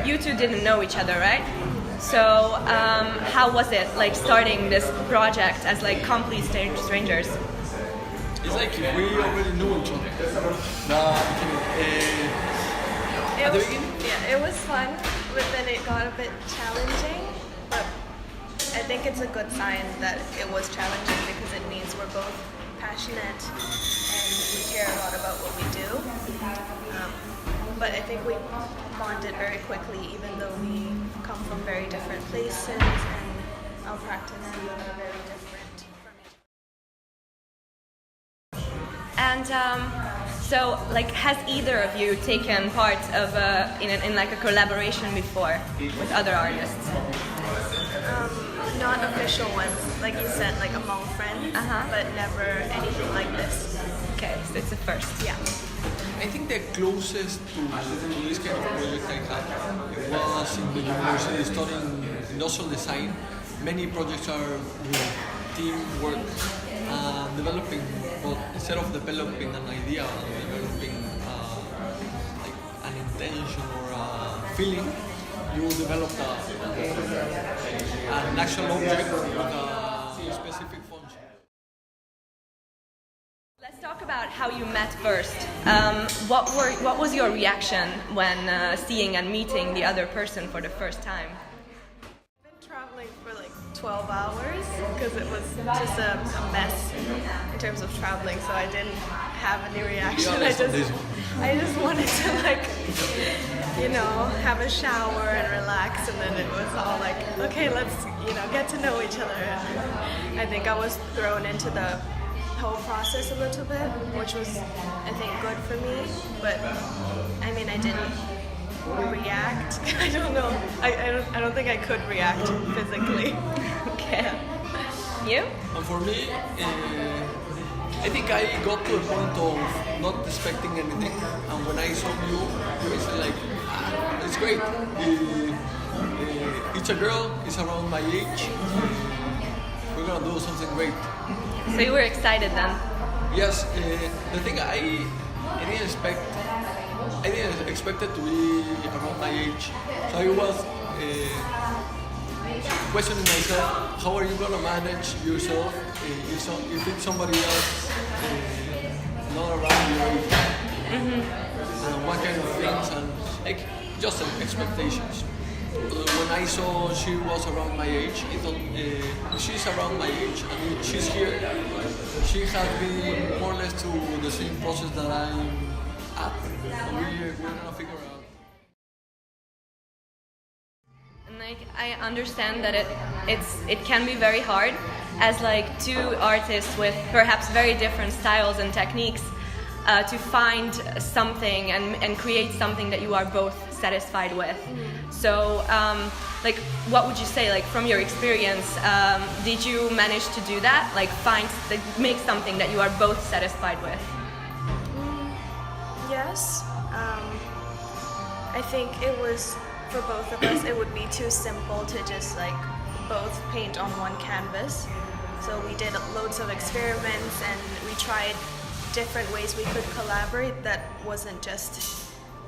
you two didn't know each other, right? So how was it like starting this project as like complete strangers? It's like we already knew each other. At the beginning? Yeah, it was fun, but then it got a bit challenging. But I think it's a good sign that it was challenging because it means we're both passionate and we care a lot about what we do. But I think we bonded very quickly, even though we come from very different places and our practices are very different from each other. And so, like, has either of you taken part of in like a collaboration before with other artists? Not official ones, like you said, like among friends, but never anything like this. Okay, so it's a first. Yeah. I think the closest to this kind of project I had was in the university studying industrial design. Many projects are with teamwork, developing, but instead of developing an idea, developing like an intention or a feeling, you develop an actual object with a specific function. Let's talk about how you met first. What was your reaction when seeing and meeting the other person for the first time? I've been traveling for like 12 hours because it was just a mess in terms of traveling, so I didn't have any reaction. I just wanted to like, you know, have a shower and relax, and then it was all like, okay, let's, you know, get to know each other. And I think I was thrown into the whole process a little bit, which was, I think, good for me. But I mean, I didn't react. I don't know. I don't think I could react physically. Okay. You? And for me, I think I got to a point of not expecting anything, and when I saw you, it's like, it's great. It's a girl, it's around my age. We're gonna do something great. So you were excited then? Yes, the thing I didn't expect it to be around my age. So I was questioning myself, how are you gonna manage yourself if it's somebody else not around your age? And what kind of things, and like just expectations. When I saw she was around my age, I thought she's around my age, and she's here. She has been more or less to the same process that I'm at, and we're gonna figure out. And like I understand that it can be very hard as like two artists with perhaps very different styles and techniques to find something and create something that you are both satisfied with. So like what would you say, like from your experience, did you manage to do that, like make something that you are both satisfied with? Yes. I think it was, for both of us, it would be too simple to just like both paint on one canvas. So we did loads of experiments and we tried different ways we could collaborate that wasn't just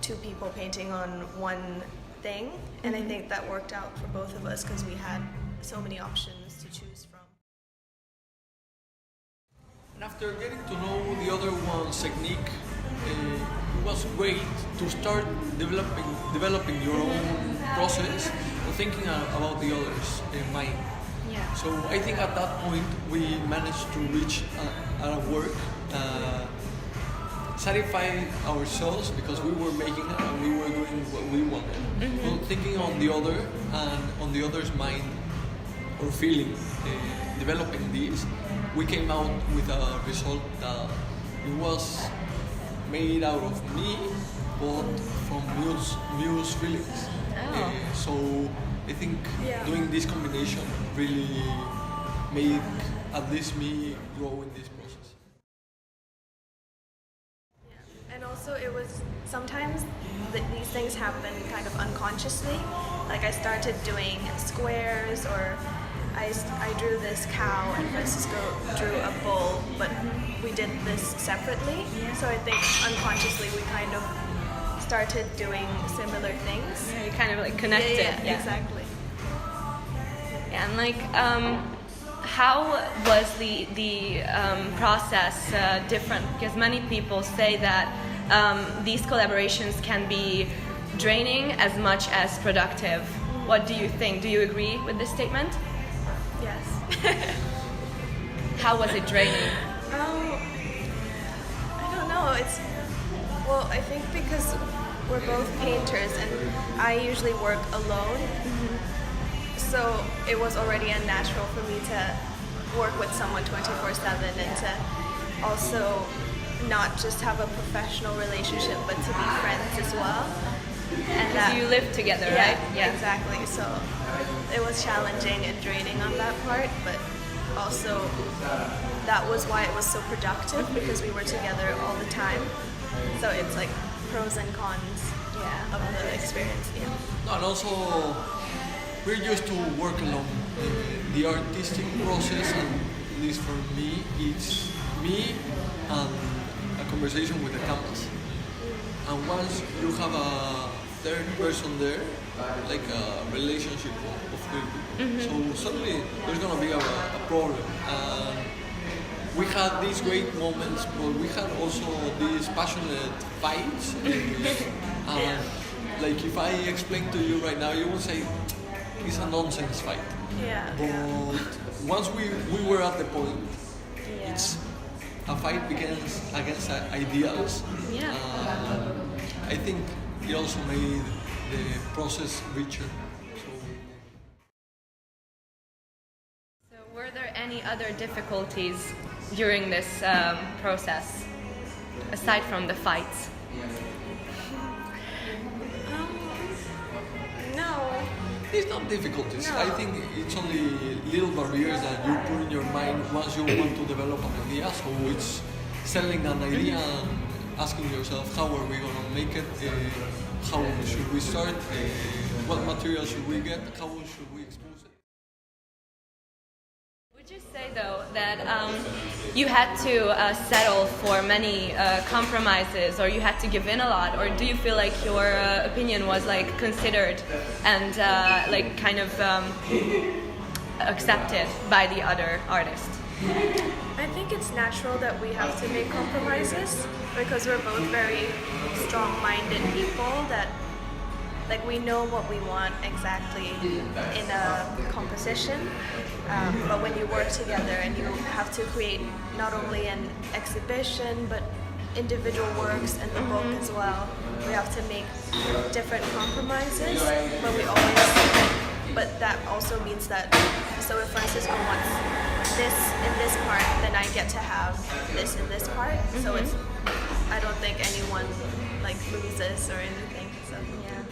two people painting on one thing. And I think that worked out for both of us because we had so many options to choose from. And after getting to know the other one's technique, it was great to start developing your own process or thinking about the others' mind. Yeah. So I think at that point we managed to reach our work, satisfy ourselves because we were making it and we were doing what we wanted. Well, thinking on the other and on the other's mind or feeling, developing this, we came out with a result that it was made out of me, but from Mu's feelings. So I think doing this combination really made at least me grow in this process. Yeah. And also it was, sometimes these things happen kind of unconsciously. Like I started doing squares, or I drew this cow and Francisco drew a bull, but we did this separately. So I think unconsciously we kind of started doing similar things. You kind of like connected. Yeah, exactly. And like, how was the process different? Because many people say that these collaborations can be draining as much as productive. What do you think? Do you agree with this statement? Yes. How was it draining? I don't know. Well, I think because we're both painters and I usually work alone, so it was already unnatural for me to work with someone 24/7 and to also not just have a professional relationship but to be friends as well. And Because you live together, yeah, right? Yeah, exactly. So it was challenging and draining on that part, but also that was why it was so productive because we were together all the time. So it's like pros and cons of the experience. Yeah. No, and also we're used to work alone. The artistic process, and at least for me, it's me and a conversation with the canvas. And once you have a third person there, like a relationship of three people, so suddenly there's gonna be a problem. We had these great moments, but we had also these passionate fights. Like if I explain to you right now, you will say it's a nonsense fight. Yeah. But once we were at the point, it's a fight against ideals. Yeah. I think it also made the process richer. So were there any other difficulties during this process, aside from the fights? No. It's not difficulties. No. I think it's only little barriers that you put in your mind once you want to develop an idea. So it's selling an idea and asking yourself, how are we going to make it? How should we start? What material should we get? How should we expose it? Would you say though that you had to settle for many compromises, or you had to give in a lot, or do you feel like your opinion was like considered and like kind of accepted by the other artist? I think it's natural that we have to make compromises because we're both very strong-minded people that like we know what we want exactly in a composition, but when you work together and you have to create not only an exhibition but individual works and the book as well, we have to make different compromises, but that also means that, so if Francisco wants this in this part, then I get to have this in this part, so it's, I don't think anyone like loses or anything, so yeah.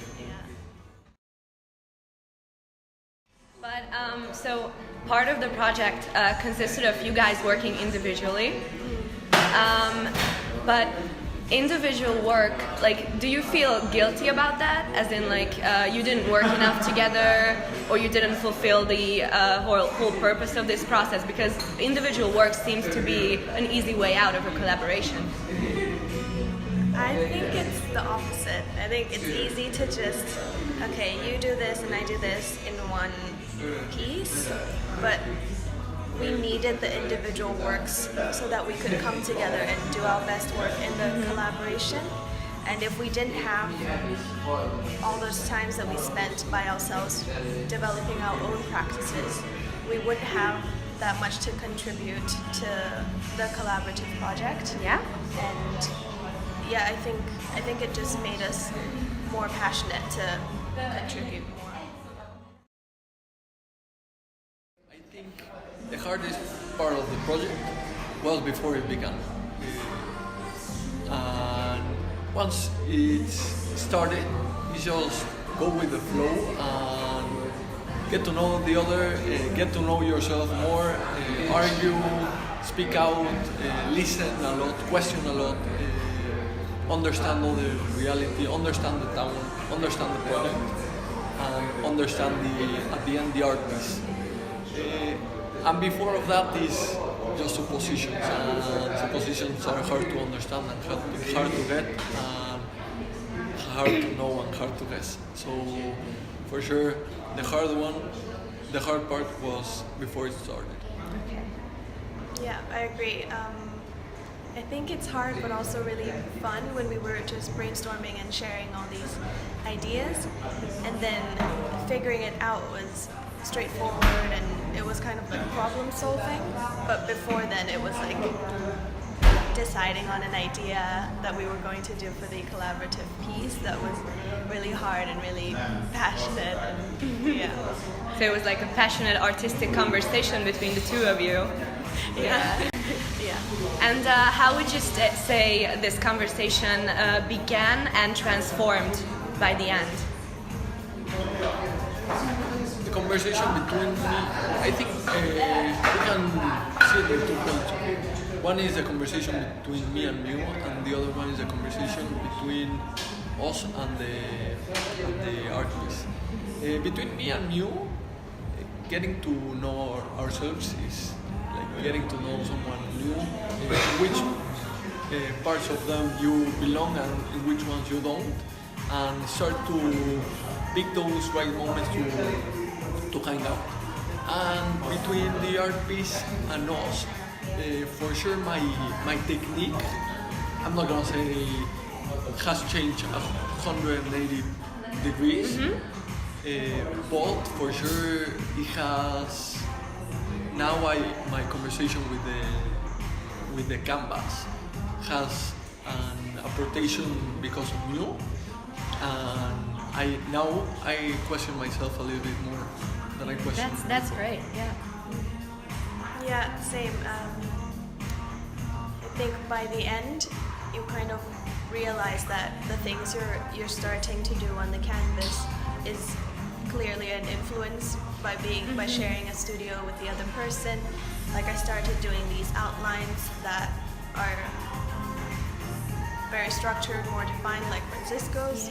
But so part of the project consisted of you guys working individually, but individual work, like, do you feel guilty about that? As in, like, you didn't work enough together, or you didn't fulfill the whole purpose of this process? Because individual work seems to be an easy way out of a collaboration. I think it's the opposite. I think it's easy to just, okay, you do this and I do this in one piece, but we needed the individual works so that we could come together and do our best work in the collaboration. And if we didn't have all those times that we spent by ourselves developing our own practices, we wouldn't have that much to contribute to the collaborative project. Yeah. And yeah, I think it just made us more passionate to contribute more. I think the hardest part of the project was before it began. And once it started, you just go with the flow and get to know the other, get to know yourself more, argue, speak out, listen a lot, question a lot, understand all the reality, understand the town, understand the project, and understand at the end the art piece. And before of that is just suppositions, and suppositions are hard to understand and hard to get, and hard to know and hard to guess. So for sure, the hard part was before it started. Okay. Yeah, I agree. I think it's hard but also really fun when we were just brainstorming and sharing all these ideas, and then figuring it out was straightforward and it was kind of like problem solving. But before then it was like deciding on an idea that we were going to do for the collaborative piece that was really hard and really passionate, and yeah. So it was like a passionate artistic conversation between the two of you. Yeah. Yeah. And how would you say this conversation began and transformed by the end? The conversation between me, I think we can see it in two points. One is a conversation between me and you, and the other one is a conversation between us and the artist. Between me and you, getting to know ourselves is like getting to know someone new, which parts of them you belong and in which ones you don't, and start to pick those right moments to hang out. And between the art piece and us, for sure my technique, I'm not gonna say has changed 180 degrees, but for sure it has. Now my conversation with the canvas has an appropriation because of you, and I question myself a little bit more than I question. That's great. Yeah. Yeah, same. I think by the end, you kind of realize that the things you're starting to do on the canvas is clearly an influence by sharing a studio with the other person. Like I started doing these outlines that are very structured, more defined, like Francisco's.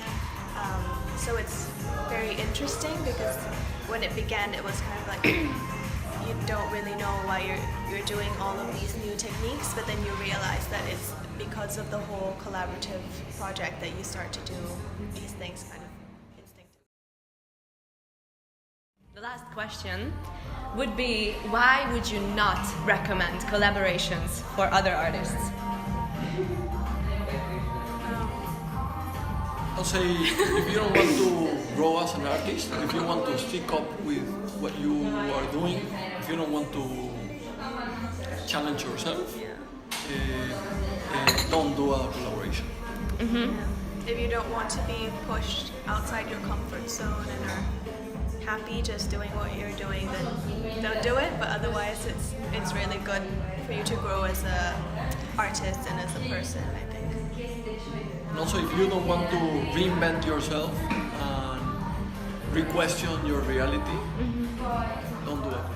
So it's very interesting because when it began, it was kind of like you don't really know why you're doing all of these new techniques, but then you realize that it's because of the whole collaborative project that you start to do these things kind of instinctively. The last question would be, why would you not recommend collaborations for other artists? I'll say if you don't want to grow as an artist, if you want to stick up with what you are doing, if you don't want to challenge yourself, don't do a collaboration. If you don't want to be pushed outside your comfort zone and are happy just doing what you're doing, then don't do it. But otherwise, it's really good for you to grow as an artist and as a person, I think. And also, if you don't want to reinvent yourself and re-question your reality, don't do it.